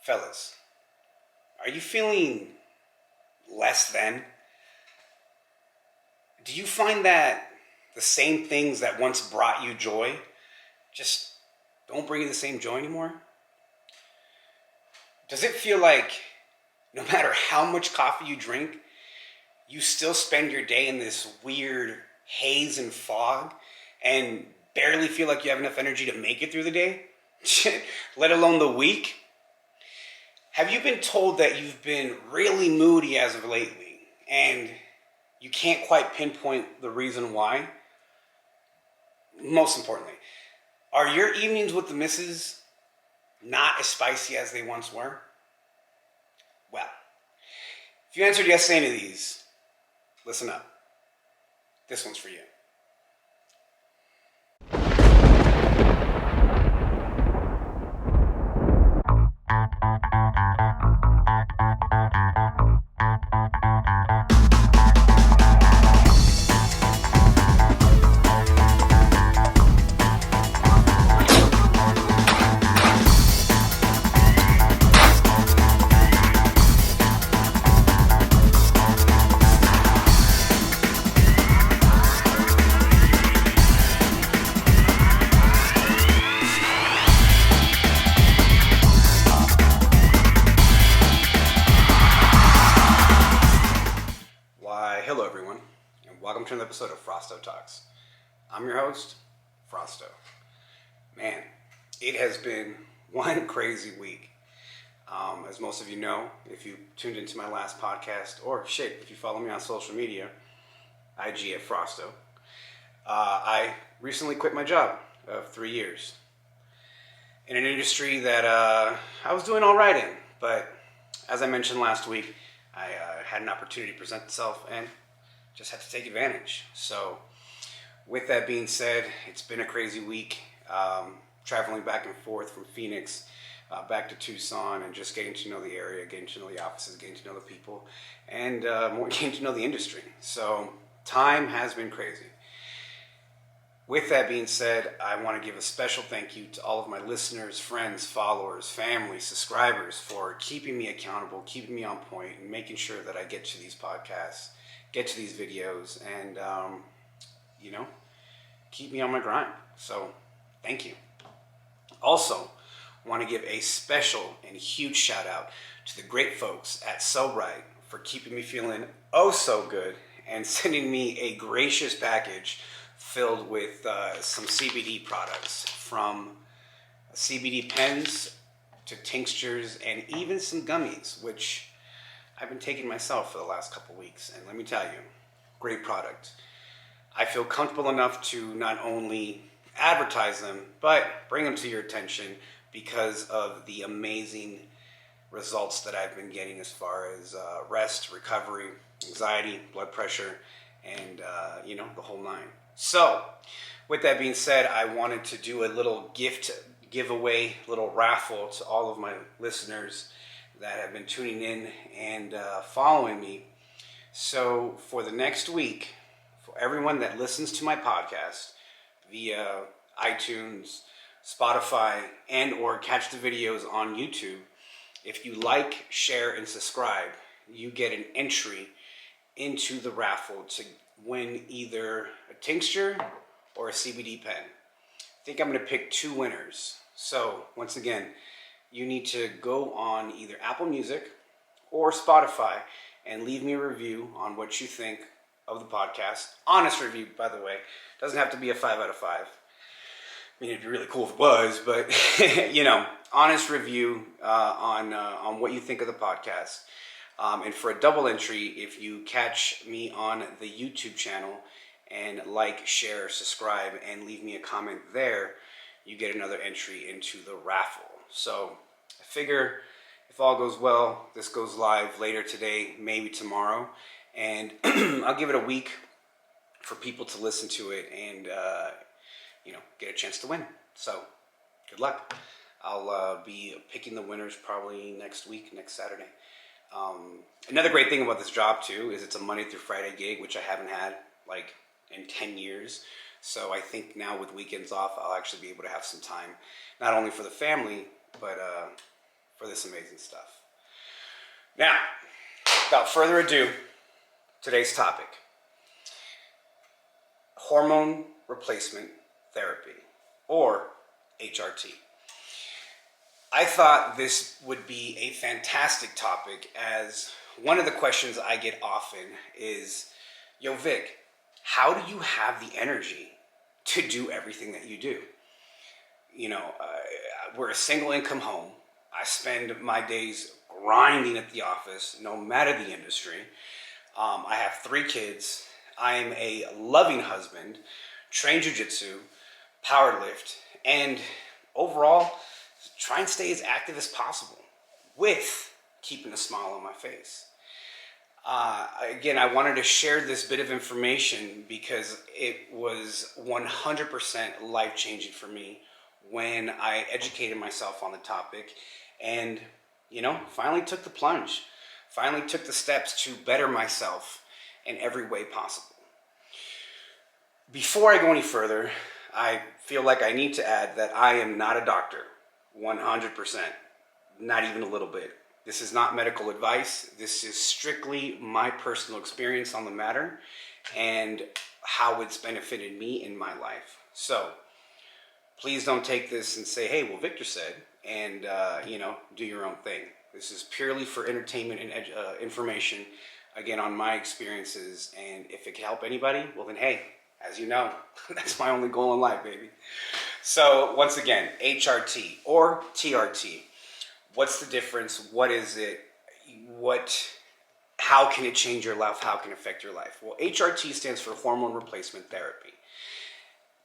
Fellas, are you feeling less than? Do you find that the same things that once brought you joy just don't bring you the same joy anymore? Does it feel like no matter how much coffee you drink, you still spend your day in this weird haze and fog and barely feel like you have enough energy to make it through the day, let alone the week? Have you been told that you've been really moody as of lately and you can't quite pinpoint the reason why? Most importantly, are your evenings with the missus not as spicy as they once were? Well, if you answered yes to any of these, listen up. This one's for you. Hello everyone, and welcome to another episode of Frosto Talks. I'm your host, Frosto. Man, it has been one crazy week. As most of you know, if you tuned into my last podcast, or shit, if you follow me on social media, IG at Frosto, I recently quit my job of 3 years in an industry that I was doing all right in, but as I mentioned last week, I had an opportunity to present itself and just had to take advantage. So with that being said, it's been a crazy week, traveling back and forth from Phoenix back to Tucson and just getting to know the area, getting to know the offices, getting to know the people, and more getting to know the industry. So time has been crazy. With that being said, I want to give a special thank you to all of my listeners, friends, followers, family, subscribers for keeping me accountable, keeping me on point, and making sure that I get to these podcasts, get to these videos, and, keep me on my grind. So, thank you. Also, I want to give a special and huge shout out to the great folks at So Bright for keeping me feeling oh so good and sending me a gracious package filled with some CBD products, from CBD pens to tinctures and even some gummies, which I've been taking myself for the last couple weeks. And let me tell you, great product. I feel comfortable enough to not only advertise them, but bring them to your attention because of the amazing results that I've been getting as far as rest, recovery, anxiety, blood pressure, and the whole nine. So, with that being said, I wanted to do a little giveaway, little raffle to all of my listeners that have been tuning in and following me. So, for the next week, for everyone that listens to my podcast via iTunes, Spotify, and or catch the videos on YouTube, if you like, share, and subscribe, you get an entry into the raffle to win either a tincture or a CBD pen. I think I'm going to pick 2 winners. So, once again, you need to go on either Apple Music or Spotify and leave me a review on what you think of the podcast. Honest review, by the way. Doesn't have to be a 5 out of 5. I mean, it'd be really cool if it was, but, honest review on what you think of the podcast. And for a double entry, if you catch me on the YouTube channel and like, share, subscribe, and leave me a comment there, you get another entry into the raffle. So I figure if all goes well, this goes live later today, maybe tomorrow, and I'll give it a week for people to listen to it and, get a chance to win. So good luck. I'll be picking the winners probably next week, next Saturday. Another great thing about this job too is it's a Monday through Friday gig, which I haven't had in 10 years. So I think now with weekends off, I'll actually be able to have some time, not only for the family, but for this amazing stuff. Now, without further ado, today's topic: hormone replacement therapy, or HRT. I thought this would be a fantastic topic, as one of the questions I get often is, yo Vic, how do you have the energy to do everything that you do? We're a single income home. I spend my days grinding at the office, no matter the industry. I have 3 kids. I am a loving husband, train jiu-jitsu, powerlift, and overall, try and stay as active as possible with keeping a smile on my face. Again, I wanted to share this bit of information because it was 100% life-changing for me when I educated myself on the topic and, finally took the plunge, finally took the steps to better myself in every way possible. Before I go any further, I feel like I need to add that I am not a doctor, 100%, not even a little bit. This is not medical advice. This is strictly my personal experience on the matter and how it's benefited me in my life. So please don't take this and say, hey, well, Victor said, and, do your own thing. This is purely for entertainment and information, again, on my experiences. And if it can help anybody, well, then, hey, as you know, that's my only goal in life, baby. So once again, HRT or TRT. What's the difference? What is it? How can it change your life? How can it affect your life? Well, HRT stands for hormone replacement therapy.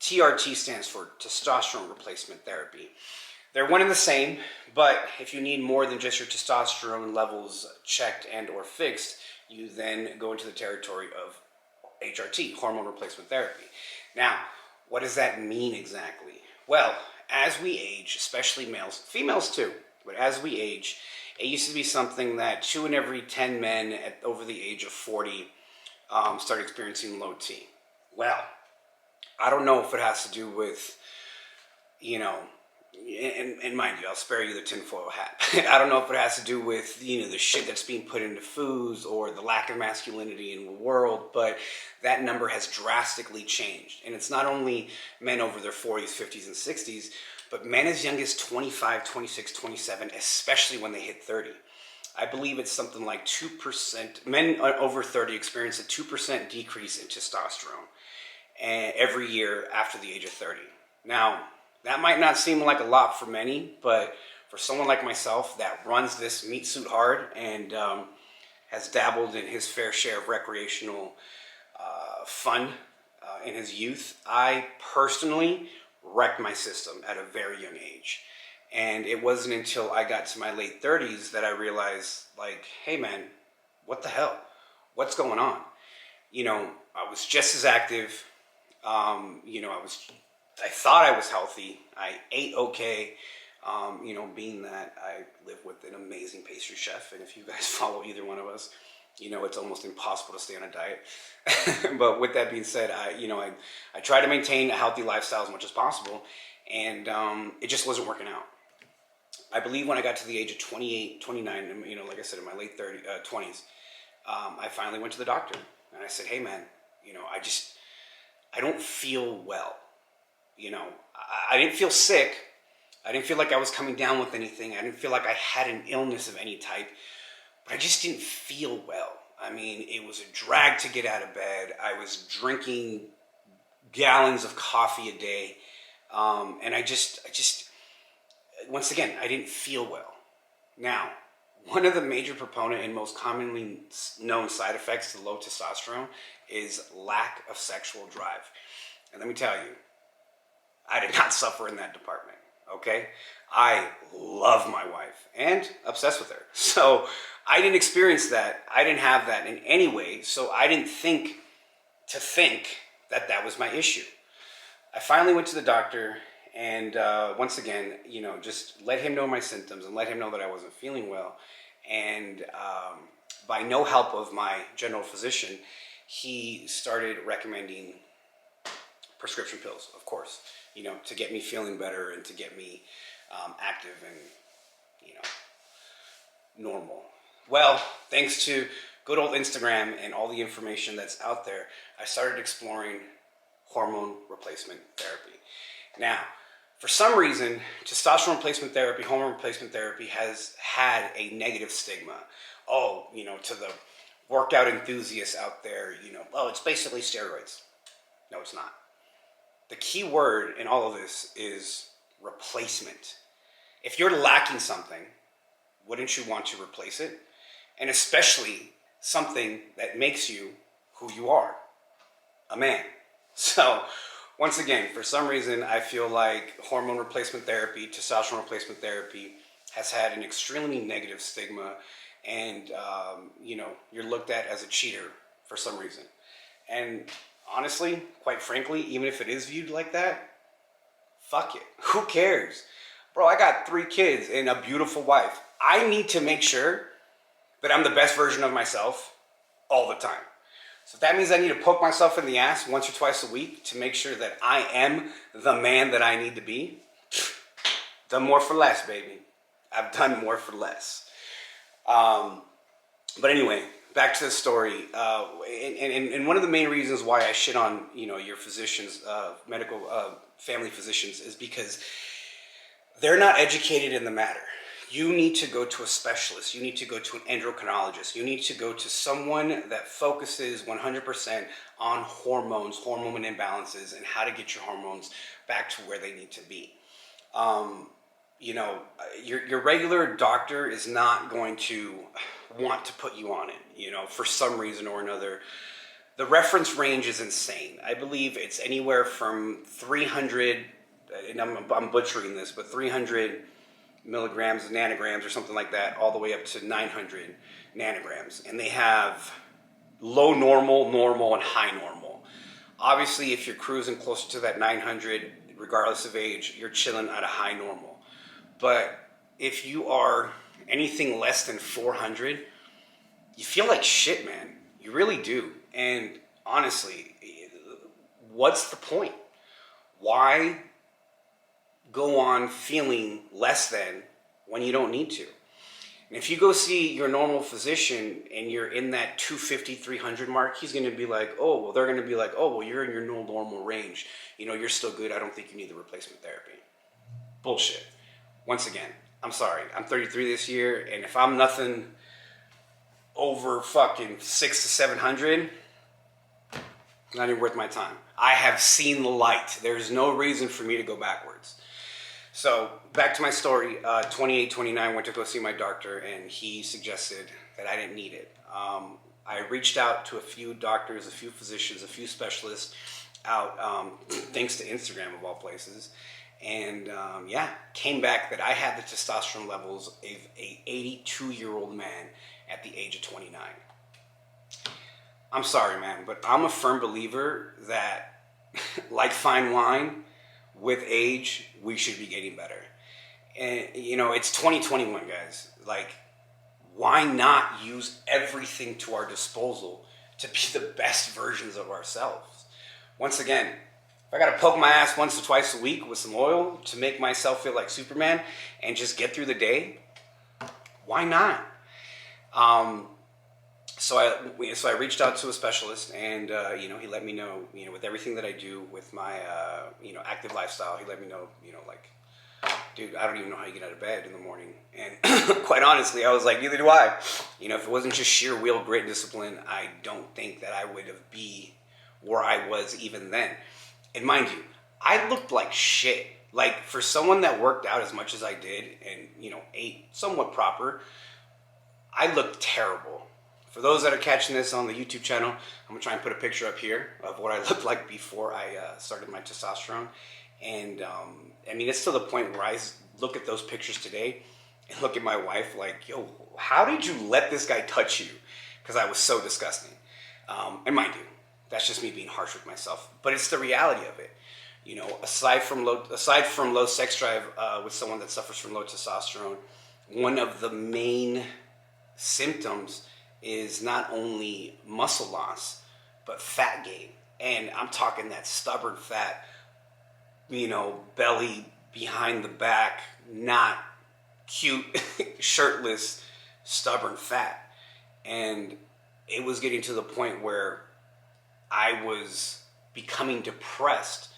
TRT stands for testosterone replacement therapy. They're one and the same, but if you need more than just your testosterone levels checked and or fixed, you then go into the territory of HRT, hormone replacement therapy. Now, what does that mean exactly? Well, as we age, especially males, females too, but as we age, it used to be something that 2 in every 10 men over the age of 40 start experiencing low T. Well, I don't know if it has to do with, and mind you, I'll spare you the tinfoil hat. I don't know if it has to do with, the shit that's being put into foods or the lack of masculinity in the world, but that number has drastically changed. And it's not only men over their 40s, 50s, and 60s, but men as young as 25, 26, 27, especially when they hit 30. I believe it's something like 2%. Men over 30 experience a 2% decrease in testosterone every year after the age of 30. Now, that might not seem like a lot for many, but for someone like myself that runs this meat suit hard and has dabbled in his fair share of recreational fun in his youth, I personally wrecked my system at a very young age. And it wasn't until I got to my late 30s that I realized, hey man, what the hell? What's going on? I was just as active. I thought I was healthy. I ate okay. Being that I live with an amazing pastry chef, and if you guys follow either one of us, it's almost impossible to stay on a diet. But with that being said, I try to maintain a healthy lifestyle as much as possible, and it just wasn't working out. I believe when I got to the age of 28, 29, like I said, in my late 20s, I finally went to the doctor, and I said, hey man, I don't feel well. I didn't feel sick. I didn't feel like I was coming down with anything. I didn't feel like I had an illness of any type, but I just didn't feel well. I mean, it was a drag to get out of bed. I was drinking gallons of coffee a day. And I just, once again, I didn't feel well. Now, one of the major proponent and most commonly known side effects to low testosterone is lack of sexual drive. And let me tell you, I did not suffer in that department, okay? I love my wife and obsessed with her. So I didn't experience that. I didn't have that in any way. So I didn't think that that was my issue. I finally went to the doctor and once again, just let him know my symptoms and let him know that I wasn't feeling well. And by no help of my general physician, he started recommending prescription pills, of course, to get me feeling better and to get me active and, normal? Well, thanks to good old Instagram and all the information that's out there, I started exploring hormone replacement therapy. Now, for some reason, testosterone replacement therapy, hormone replacement therapy has had a negative stigma. Oh, to the workout enthusiasts out there, oh, it's basically steroids. No, it's not. The key word in all of this is replacement. If you're lacking something, wouldn't you want to replace it? And especially something that makes you who you are, a man. So, once again, for some reason, I feel like hormone replacement therapy, testosterone replacement therapy has had an extremely negative stigma, and you're looked at as a cheater for some reason. And honestly, quite frankly, even if it is viewed like that, fuck it. Who cares? Bro, I got 3 kids and a beautiful wife. I need to make sure that I'm the best version of myself all the time. So if that means I need to poke myself in the ass once or twice a week to make sure that I am the man that I need to be, done more for less, baby. I've done more for less. But anyway, back to the story. And one of the main reasons why I shit on your physicians, medical family physicians, is because they're not educated in the matter. You need to go to a specialist. You need to go to an endocrinologist. You need to go to someone that focuses 100% on hormones, hormone imbalances, and how to get your hormones back to where they need to be. Your regular doctor is not going to want to put you on it, for some reason or another. The reference range is insane. I believe it's anywhere from 300, and I'm butchering this, but 300 milligrams, nanograms, or something like that, all the way up to 900 nanograms. And they have low normal, normal, and high normal. Obviously, if you're cruising closer to that 900, regardless of age, you're chilling at a high normal. But if you are anything less than 400, you feel like shit, man. You really do. And honestly, what's the point? Why go on feeling less than when you don't need to? And if you go see your normal physician and you're in that 250, 300 mark, he's going to be like, they're going to be like, you're in your normal range. You're still good. I don't think you need the replacement therapy. Bullshit. Once again, I'm sorry. I'm 33 this year, and if I'm nothing over fucking 600 to 700, not even worth my time. I have seen the light. There's no reason for me to go backwards. So back to my story, 28, 29, went to go see my doctor, and he suggested that I didn't need it. I reached out to a few doctors, a few physicians, a few specialists out, thanks to Instagram of all places. And came back that I had the testosterone levels of a 82-year-old man at the age of 29. I'm sorry, man, but I'm a firm believer that, like fine wine, with age, we should be getting better. And, it's 2021, guys. Like, why not use everything to our disposal to be the best versions of ourselves? Once again, if I got to poke my ass once or twice a week with some oil to make myself feel like Superman and just get through the day, why not? So I reached out to a specialist, and he let me know, with everything that I do with my active lifestyle, he let me know, dude, I don't even know how you get out of bed in the morning. And quite honestly, I was like, neither do I. If it wasn't just sheer will, grit, and discipline, I don't think that I would have be where I was even then. And mind you, I looked like shit. Like, for someone that worked out as much as I did and, ate somewhat proper, I looked terrible. For those that are catching this on the YouTube channel, I'm going to try and put a picture up here of what I looked like before I started my testosterone. And, it's to the point where I look at those pictures today and look at my wife like, yo, how did you let this guy touch you? Because I was so disgusting. And mind you, that's just me being harsh with myself. But it's the reality of it. Aside from low sex drive with someone that suffers from low testosterone, one of the main symptoms is not only muscle loss, but fat gain. And I'm talking that stubborn fat, belly behind the back, not cute, shirtless, stubborn fat. And it was getting to the point where I was becoming depressed,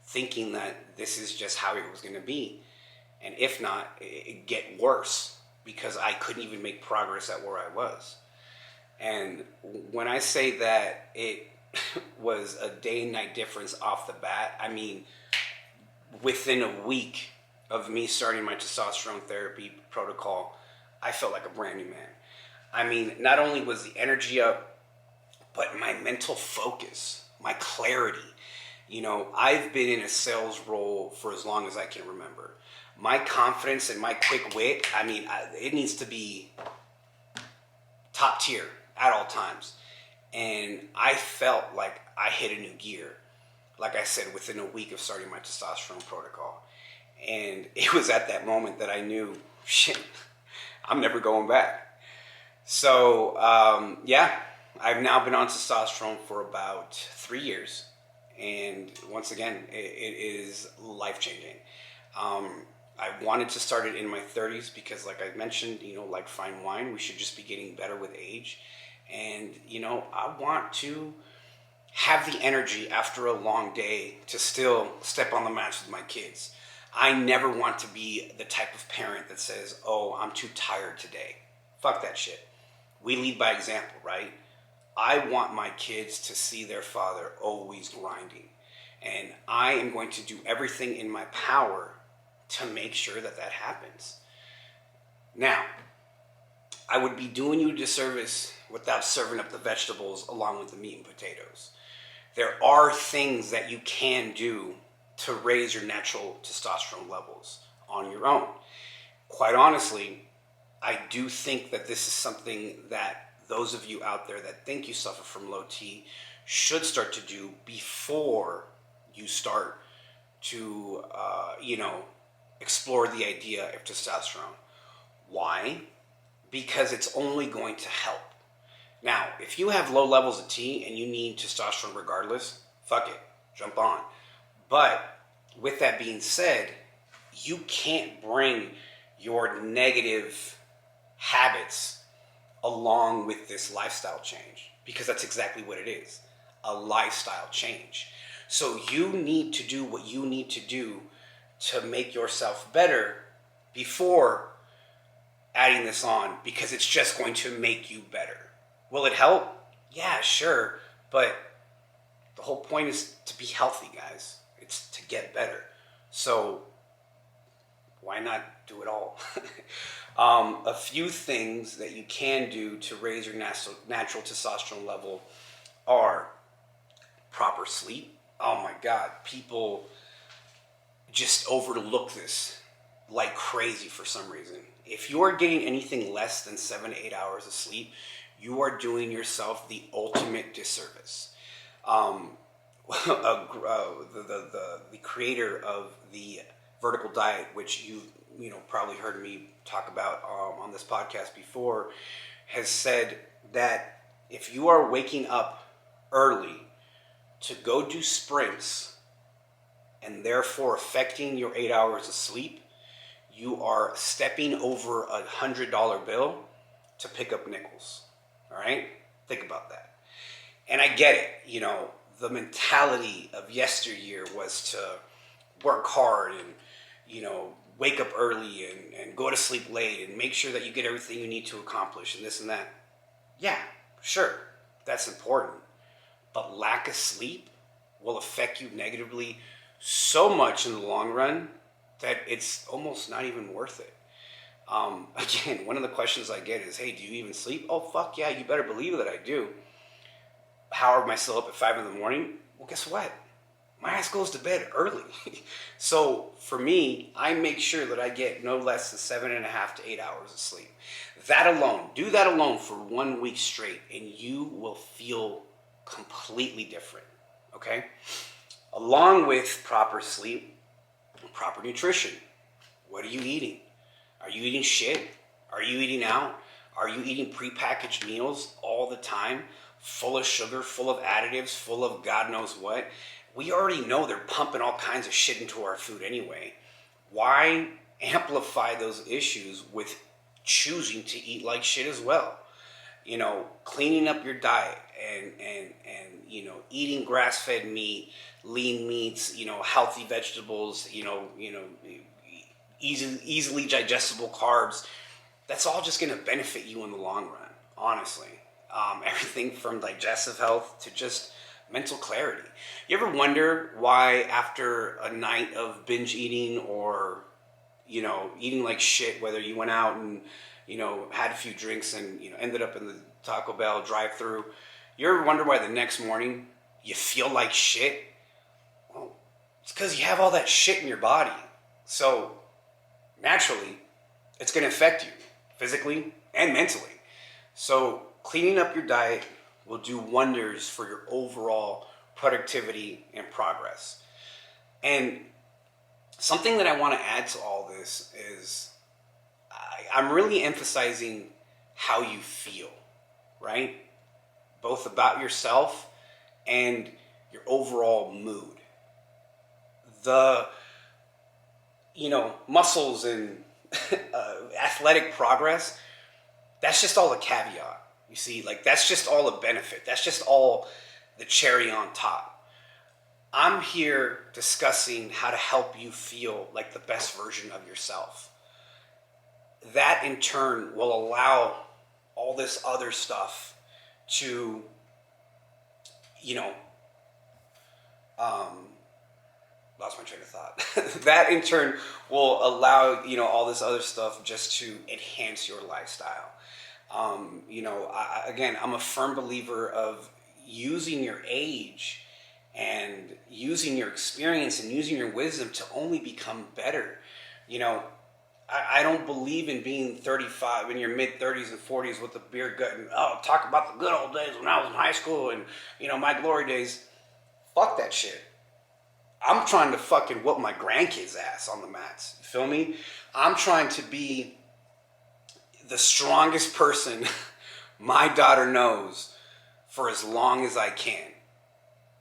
thinking that this is just how it was going to be. And if not, it'd get worse because I couldn't even make progress at where I was. And when I say that it was a day and night difference off the bat, I mean, within a week of me starting my testosterone therapy protocol, I felt like a brand new man. I mean, not only was the energy up, but my mental focus, my clarity. You know, I've been in a sales role for as long as I can remember. My confidence and my quick wit, I mean, it needs to be top tier at all times. And I felt like I hit a new gear, like I said, within a week of starting my testosterone protocol. And it was at that moment that I knew, shit, I'm never going back. So, yeah, I've now been on testosterone for about 3 years. And once again, it is life-changing. I wanted to start it in my 30s because, like I mentioned, you know, like fine wine, we should just be getting better with age. And, you know, I want to have the energy after a long day to still step on the mats with my kids. I never want to be the type of parent that says, oh, I'm too tired today. Fuck that shit. We lead by example, right? I want my kids to see their father always grinding. And I am going to do everything in my power to make sure that that happens. Now, I would be doing you a disservice without serving up the vegetables along with the meat and potatoes. There are things that you can do to raise your natural testosterone levels on your own. Quite honestly, I do think that this is something that those of you out there that think you suffer from low T should start to do before you start to, explore the idea of testosterone. Why? Because it's only going to help. Now, if you have low levels of T and you need testosterone regardless, fuck it, jump on. But with that being said, you can't bring your negative habits along with this lifestyle change, because that's exactly what it is, a lifestyle change. So you need to do what you need to do to make yourself better before adding this on, because it's just going to make you better. Will it help? Yeah, sure. But the whole point is to be healthy, guys. It's to get better. So why not do it all? A few things that you can do to raise your natural testosterone level are proper sleep. Oh my God, people just overlook this like crazy for some reason. If you are getting anything less than 7 to 8 hours of sleep, you are doing yourself the ultimate disservice. The creator of the vertical diet, which you probably heard me talk about on this podcast before, has said that if you are waking up early to go do sprints and therefore affecting your 8 hours of sleep, you are stepping over $100 bill to pick up nickels. All right? Think about that. And I get it. The mentality of yesteryear was to work hard and, wake up early and go to sleep late and make sure that you get everything you need to accomplish and this and that. Yeah, sure. That's important. But lack of sleep will affect you negatively so much in the long run that it's almost not even worth it. Again, one of the questions I get is, hey, do you even sleep? Oh, fuck yeah, you better believe that I do. How am I still up at 5 in the morning? Well, guess what? My ass goes to bed early. So for me, I make sure that I get no less than 7.5 to 8 hours of sleep. Do that alone for 1 week straight, and you will feel completely different, okay? Along with proper sleep, proper nutrition. What are you eating? Are you eating shit? Are you eating out? Are you eating prepackaged meals all the time, full of sugar, full of additives, full of God knows what? We already know they're pumping all kinds of shit into our food anyway. Why amplify those issues with choosing to eat like shit as well. You know, cleaning up your diet and you know, eating grass-fed meat, lean meats, you know, healthy vegetables, you know, easily digestible carbs. That's all just going to benefit you in the long run, honestly. Everything from digestive health to just mental clarity. You ever wonder why after a night of binge eating or, you know, eating like shit, whether you went out and, you know, had a few drinks and, you know, ended up in the Taco Bell drive-thru, you ever wonder why the next morning you feel like shit? Well, it's because you have all that shit in your body. So naturally, it's going to affect you physically and mentally. So cleaning up your diet will do wonders for your overall productivity and progress. And something that I want to add to all this is I'm really emphasizing how you feel, right? Both about yourself and your overall mood. The, you know, muscles and athletic progress, that's just all a caveat. You see, that's just all a benefit. That's just all the cherry on top. I'm here discussing how to help you feel like the best version of yourself. That in turn will allow all this other stuff to, you know, lost my train of thought. That in turn will allow, you know, all this other stuff just to enhance your lifestyle. You know, again, I'm a firm believer of using your age and using your experience and using your wisdom to only become better. You know, I don't believe in being 35 in your mid 30s and 40s with a beer gut and, oh, talk about the good old days when I was in high school and, you know, my glory days. Fuck that shit. I'm trying to fucking whoop my grandkids' ass on the mats. You feel me? I'm trying to be the strongest person my daughter knows for as long as I can.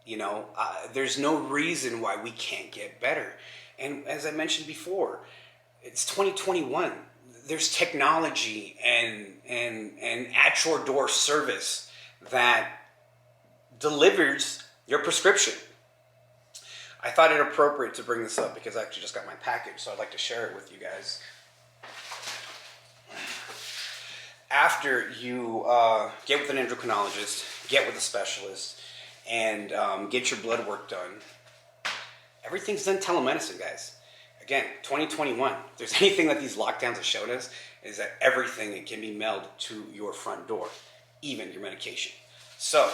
You know, there's no reason why we can't get better. And as I mentioned before, it's 2021. There's technology and at your door service that delivers your prescription. I thought it appropriate to bring this up because I actually just got my package, so I'd like to share it with you guys. After you get with an endocrinologist, get with a specialist, and get your blood work done, everything's done telemedicine, guys. Again, 2021. If there's anything that these lockdowns have shown us, is that everything can be mailed to your front door, even your medication. So,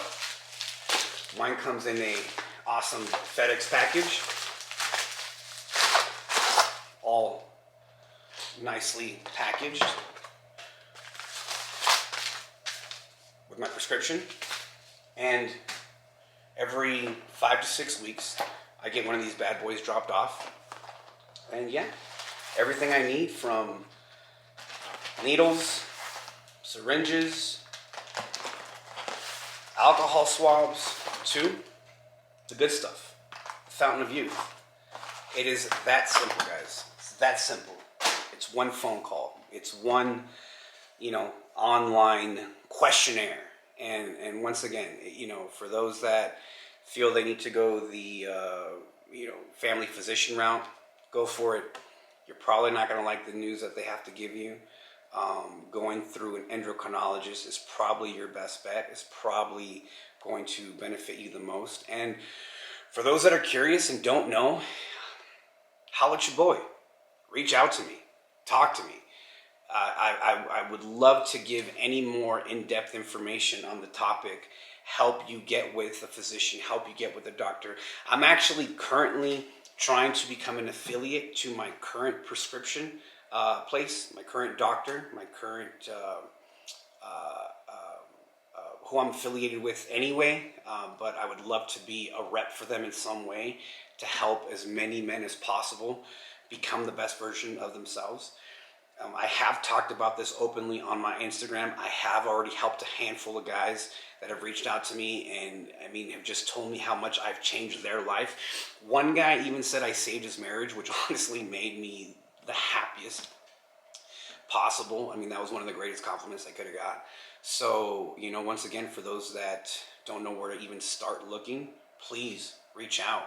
mine comes in a awesome FedEx package, all nicely packaged with my prescription. And every 5 to 6 weeks, I get one of these bad boys dropped off. And yeah, everything I need from needles, syringes, alcohol swabs, to the good stuff, fountain of youth. It is that simple, guys. It's that simple. It's one phone call. It's one, you know, online questionnaire. And once again, you know, for those that feel they need to go the, you know, family physician route, go for it. You're probably not going to like the news that they have to give you. Going through an endocrinologist is probably your best bet. It's probably going to benefit you the most. And for those that are curious and don't know, holla at your boy. Reach out to me. Talk to me. I would love to give any more in-depth information on the topic, help you get with a physician, help you get with a doctor. I'm actually currently trying to become an affiliate to my current prescription place, my current doctor, my current who I'm affiliated with anyway, but I would love to be a rep for them in some way to help as many men as possible become the best version of themselves. I have talked about this openly on my Instagram. I have already helped a handful of guys that have reached out to me and, I mean, have just told me how much I've changed their life. One guy even said I saved his marriage, which honestly made me the happiest possible. I mean, that was one of the greatest compliments I could have got. So, you know, once again, for those that don't know where to even start looking, please reach out.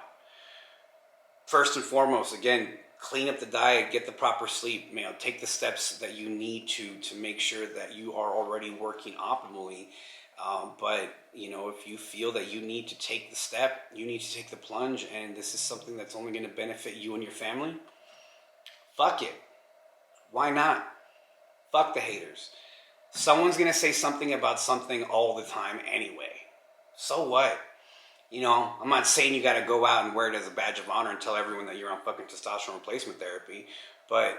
First and foremost, again, clean up the diet, get the proper sleep, take the steps that you need to make sure that you are already working optimally. But, you know, if you feel that you need to take the step, you need to take the plunge, and this is something that's only going to benefit you and your family, fuck it. Why not? Fuck the haters. Someone's going to say something about something all the time anyway. So what? You know, I'm not saying you got to go out and wear it as a badge of honor and tell everyone that you're on fucking testosterone replacement therapy, but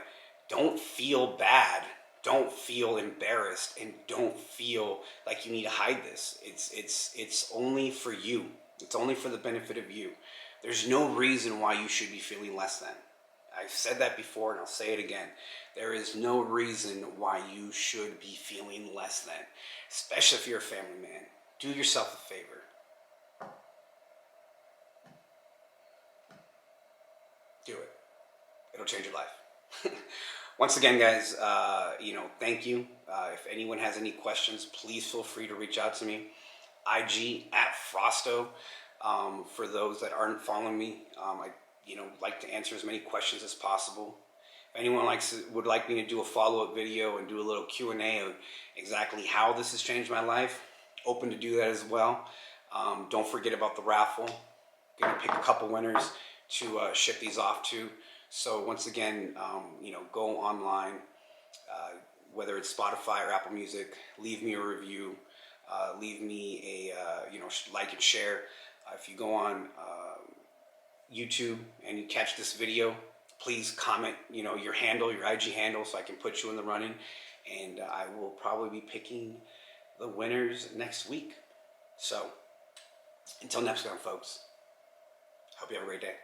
don't feel bad. Don't feel embarrassed, and don't feel like you need to hide this. It's only for you. It's only for the benefit of you. There's no reason why you should be feeling less than. I've said that before and I'll say it again. There is no reason why you should be feeling less than, especially if you're a family man. Do yourself a favor. Do it. It'll change your life. Once again, guys, thank you. If anyone has any questions, please feel free to reach out to me. IG at Frosto. For those that aren't following me, I like to answer as many questions as possible. If anyone would like me to do a follow-up video and do a little Q&A of exactly how this has changed my life, open to do that as well. Don't forget about the raffle. Gonna pick a couple winners to ship these off to. So once again, go online, whether it's Spotify or Apple Music, leave me a review, leave me a like and share. If you go on YouTube and you catch this video, please comment your handle, your IG handle, so I can put you in the running, and I will probably be picking the winners next week. So until next time, folks, hope you have a great day.